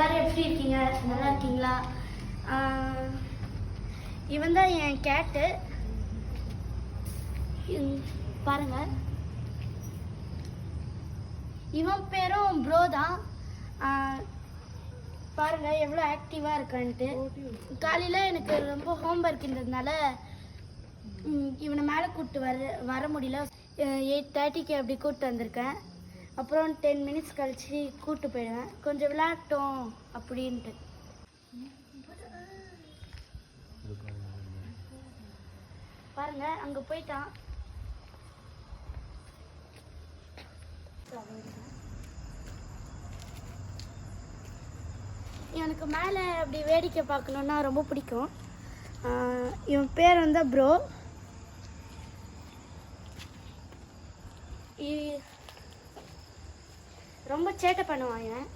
எல்லாரும் எப்படி இருக்கீங்க? நல்லா இருக்கீங்களா? இவன் தான் என் கேட்டு. பாருங்க, இவன் பேரும் ப்ரோ தான். பாருங்க எவ்வளோ ஆக்டிவாக இருக்கான்ட்டு. காலையில் எனக்கு ரொம்ப ஹோம்ஒர்க் இருந்ததுனால இவனை மேலே கூப்பிட்டு வர முடியல. 8:30க்கு அப்படி கூப்பிட்டு வந்திருக்கேன். அப்புறம் 10 மினிட்ஸ் கழிச்சு கூப்பிட்டு போயிடுவேன், கொஞ்சம் விளையாட்டோம் அப்படின்ட்டு. பாருங்க அங்கே போயிட்டான். எனக்கு மேலே அப்படி வேடிக்கை பார்க்கணுன்னா ரொம்ப பிடிக்கும். இவன் பேர் வந்து ப்ரோ. ரொம்ப சேட்டை பண்ணுவான் இவன்.